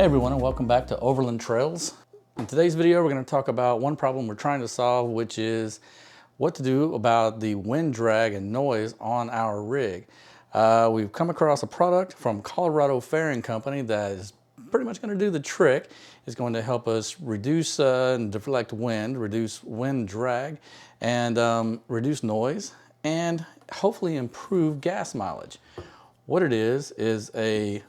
everyone, and welcome back to Overland Trails. In today's video, we're going to talk about one problem we're trying to solve, which is what to do about the wind drag and noise on our rig. We've come across a product from Colorado Fairing Company that is pretty much going to do the trick. It's going to help us reduce and deflect wind, reduce wind drag, and reduce noise, and hopefully improve gas mileage. What it is a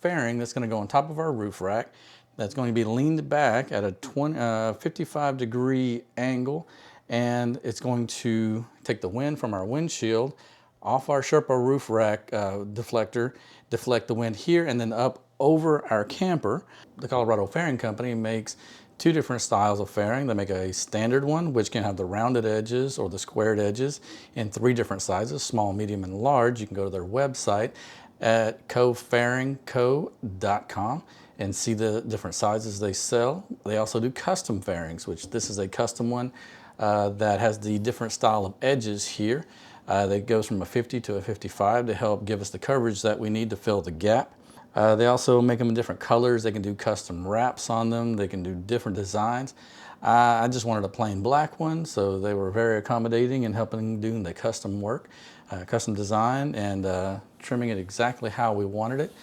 fairing that's going to go on top of our roof rack that's going to be leaned back at a 55 degree angle, and it's going to take the wind from our windshield off our Sherpa roof rack deflector, deflect the wind here and then up over our camper. The Colorado Fairing Company makes two different styles of fairing. They make a standard one, which can have the rounded edges or the squared edges in three different sizes, small, medium, and large. You can go to their website at cofairingco.com and see the different sizes they sell. They also do custom fairings, which this is a custom one that has the different style of edges here. That goes from a 50 to a 55 to help give us the coverage that we need to fill the gap. They also make them in different colors. They can do custom wraps on them. They can do different designs. I just wanted a plain black one, so they were very accommodating in helping do the custom work, custom design, and trimming it exactly how we wanted it.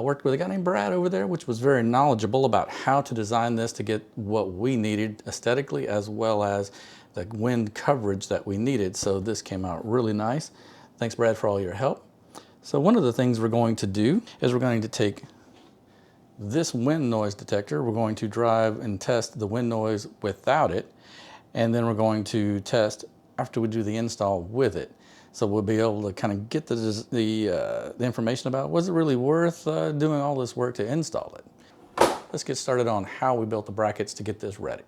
Worked with a guy named Brad over there, which was very knowledgeable about how to design this to get what we needed aesthetically, as well as the wind coverage that we needed. So this came out really nice. Thanks, Brad, for all your help. So one of the things we're going to do is we're going to take this wind noise detector. We're going to drive and test the wind noise without it. And then we're going to test after we do the install with it. So we'll be able to kind of get the information about, was it really worth doing all this work to install it? Let's get started on how we built the brackets to get this ready.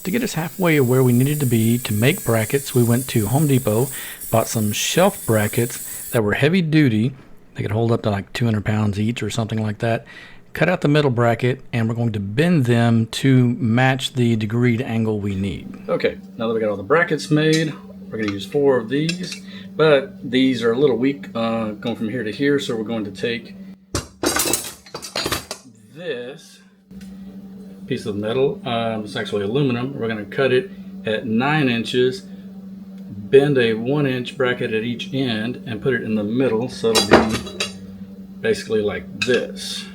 To get us halfway where we needed to be to make brackets, we went to Home Depot, bought some shelf brackets that were heavy duty. They could hold up to like 200 pounds each or something like that. Cut out the middle bracket, and we're going to bend them to match the degreed angle we need. Okay, now that we got all the brackets made, we're going to use 4 of these, but these are a little weak going from here to here, so we're going to take this piece of metal, it's actually aluminum. We're going to cut it at 9 inches, bend a 1-inch bracket at each end, and put it in the middle, so it'll be basically like this.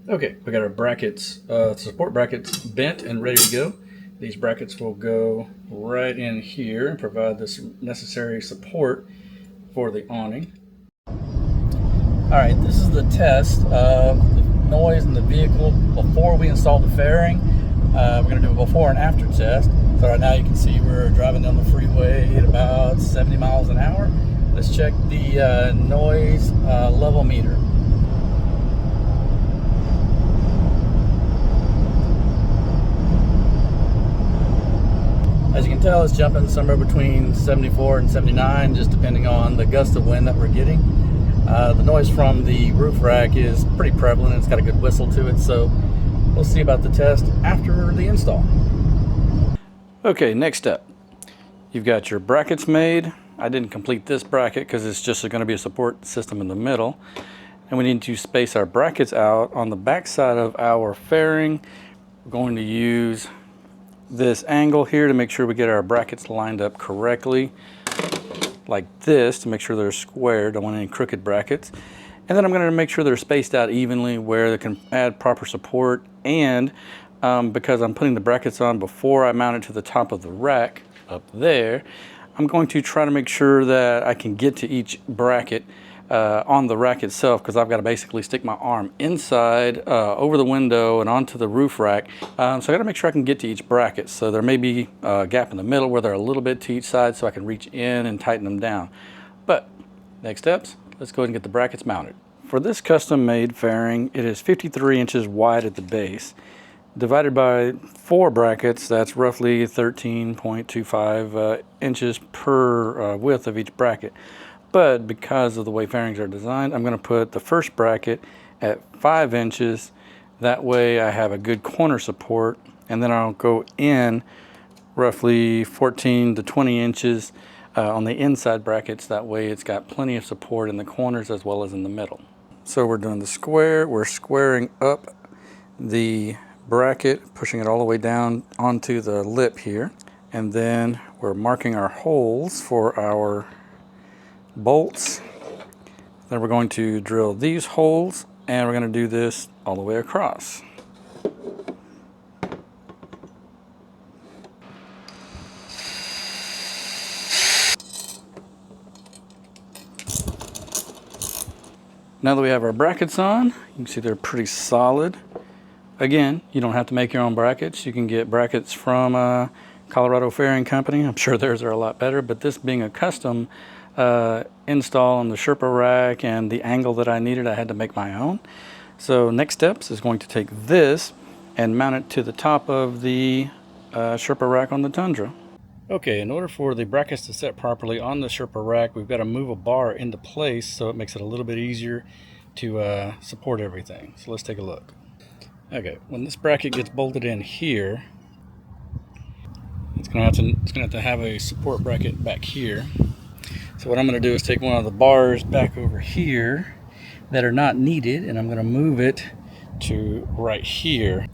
Okay, we got our brackets, support brackets bent and ready to go. These brackets will go right in here and provide this necessary support for the awning. All right, this is the test of the noise in the vehicle before we install the fairing. We're going to do a before and after test. So right now you can see we're driving down the freeway at about 70 miles an hour. Let's check the noise level meter. As you can tell, it's jumping somewhere between 74 and 79, just depending on the gust of wind that we're getting. The noise from the roof rack is pretty prevalent. It's got a good whistle to it, so we'll see about the test after the install. Okay, next step. You've got your brackets made. I didn't complete this bracket because it's just going to be a support system in the middle. And we need to space our brackets out on the back side of our fairing. We're going to use this angle here to make sure we get our brackets lined up correctly, like this, to make sure they're square. Don't want any crooked brackets. And then I'm going to make sure they're spaced out evenly where they can add proper support. And because I'm putting the brackets on before I mount it to the top of the rack up there, I'm going to try to make sure that I can get to each bracket on the rack itself, because I've got to basically stick my arm inside over the window and onto the roof rack. So I got to make sure I can get to each bracket. So there may be a gap in the middle where they're a little bit to each side, so I can reach in and tighten them down. But next steps, let's go ahead and get the brackets mounted. For this custom made fairing, it is 53 inches wide at the base. Divided by 4 brackets, that's roughly 13.25 inches per width of each bracket. But because of the way fairings are designed, I'm going to put the first bracket at 5 inches. That way I have a good corner support, and then I'll go in roughly 14 to 20 inches on the inside brackets. That way it's got plenty of support in the corners as well as in the middle. So we're doing the square. We're squaring up the bracket, pushing it all the way down onto the lip here. And then we're marking our holes for our bolts. Then we're going to drill these holes, and we're going to do this all the way across. Now that we have our brackets on, you can see they're pretty solid. Again, you don't have to make your own brackets. You can get brackets from Colorado Fairing Company. I'm sure theirs are a lot better, but this being a custom install on the Sherpa rack and the angle that I needed, I had to make my own. So next steps is going to take this and mount it to the top of the Sherpa rack on the Tundra. Okay, in order for the brackets to set properly on the Sherpa rack, we've got to move a bar into place so it makes it a little bit easier to support everything. So let's take a look. Okay, when this bracket gets bolted in here, it's gonna have to have a support bracket back here. So what I'm gonna do is take one of the bars back over here that are not needed, and I'm gonna move it to right here.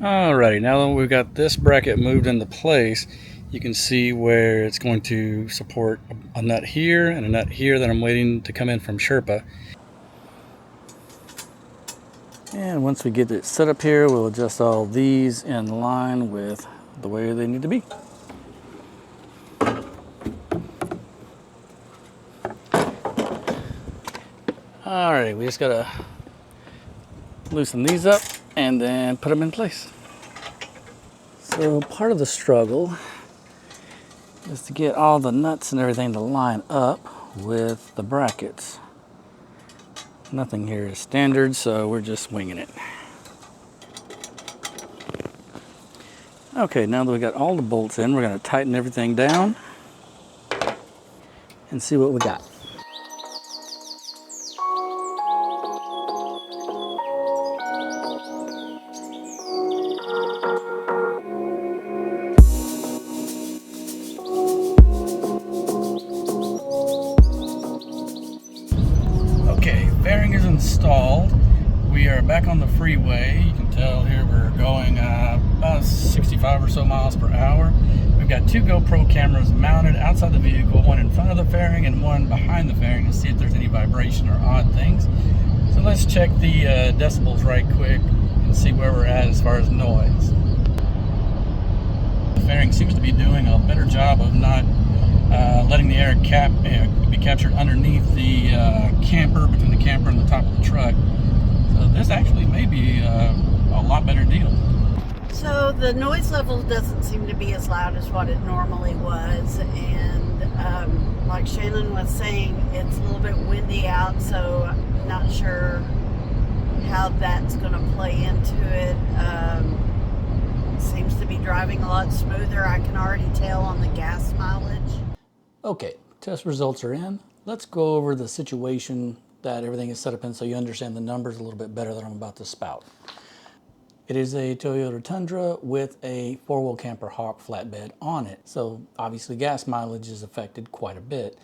Alrighty, now that we've got this bracket moved into place, you can see where it's going to support a nut here and a nut here that I'm waiting to come in from Sherpa. And once we get it set up here, we'll adjust all these in line with the way they need to be. Alright, we just gotta loosen these up and then put them in place. So part of the struggle is to get all the nuts and everything to line up with the brackets. Nothing here is standard, so we're just winging it. Okay, now that we got all the bolts in, we're going to tighten everything down and see what we got. Fairing is installed. We are back on the freeway. You can tell here we're going about 65 or so miles per hour. We've got two GoPro cameras mounted outside the vehicle, one in front of the fairing and one behind the fairing, to see if there's any vibration or odd things. So let's check the decibels right quick and see where we're at as far as noise. The fairing seems to be doing a better job of not letting the air be captured underneath the camper, between the camper and the top of the truck. So this actually may be a lot better deal. So the noise level doesn't seem to be as loud as what it normally was, and like Shannon was saying, it's a little bit windy out, so I'm not sure how that's going to play into it. Seems to be driving a lot smoother. I can already tell on the gas mileage. Okay, test results are in. Let's go over the situation that everything is set up in so you understand the numbers a little bit better that I'm about to spout. It is a Toyota Tundra with a four-wheel camper Hawk flatbed on it. So obviously gas mileage is affected quite a bit.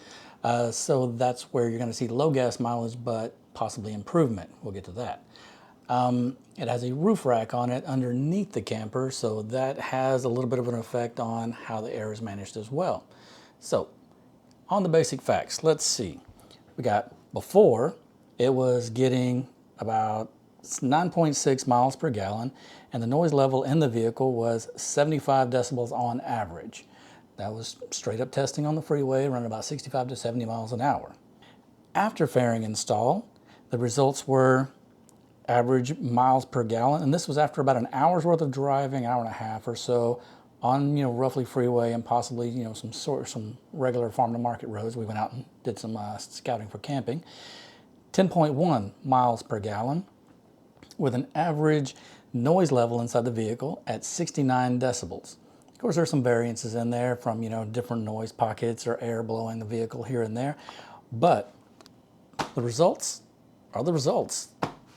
So that's where you're going to see low gas mileage, but possibly improvement. We'll get to that. It has a roof rack on it underneath the camper, so that has a little bit of an effect on how the air is managed as well. So on the basic facts, let's see. We got before, it was getting about 9.6 miles per gallon, and the noise level in the vehicle was 75 decibels on average. That was straight up testing on the freeway, running about 65 to 70 miles an hour. After fairing install, the results were average miles per gallon, and this was after about an hour's worth of driving, hour and a half or so, on roughly freeway and possibly some regular farm to market roads. We went out and did some scouting for camping. 10.1 miles per gallon with an average noise level inside the vehicle at 69 decibels. Of course, there's some variances in there from different noise pockets or air blowing the vehicle here and there, but the results are the results.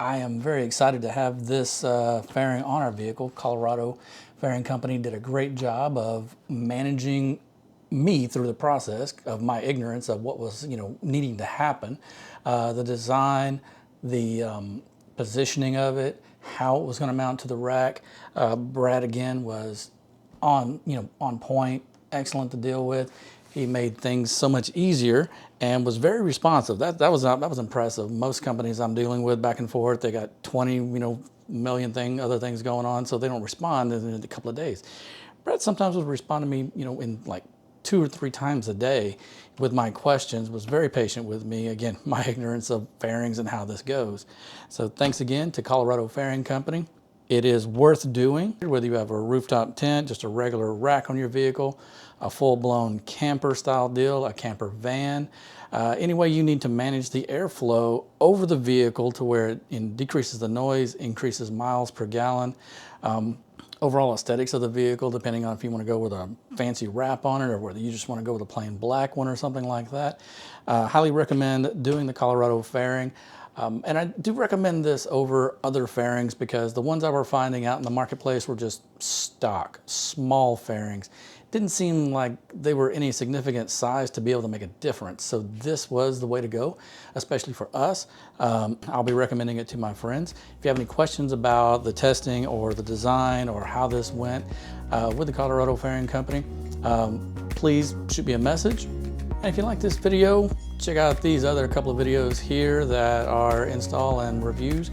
I am very excited to have this fairing on our vehicle. Colorado Fairing Company did a great job of managing me through the process of my ignorance of what was, needing to happen, the design, the positioning of it, how it was going to mount to the rack. Brad again was on point, excellent to deal with. He made things so much easier and was very responsive. That was impressive. Most companies I'm dealing with back and forth, they got 20 million other things going on, so they don't respond in a couple of days. Brad sometimes would respond to me, in like 2 or 3 times a day with my questions, was very patient with me. Again, my ignorance of fairings and how this goes. So thanks again to Colorado Fairing Company. It is worth doing, whether you have a rooftop tent, just a regular rack on your vehicle, a full-blown camper style deal, a camper van. Any way you need to manage the airflow over the vehicle to where it decreases the noise, increases miles per gallon. Overall aesthetics of the vehicle, depending on if you want to go with a fancy wrap on it or whether you just want to go with a plain black one or something like that. Highly recommend doing the Colorado fairing. And I do recommend this over other fairings because the ones I were finding out in the marketplace were just stock, small fairings. Didn't seem like they were any significant size to be able to make a difference. So this was the way to go, especially for us. I'll be recommending it to my friends. If you have any questions about the testing or the design or how this went with the Colorado Fairing Company, please shoot me a message. And if you like this video, check out these other couple of videos here that are install and reviews.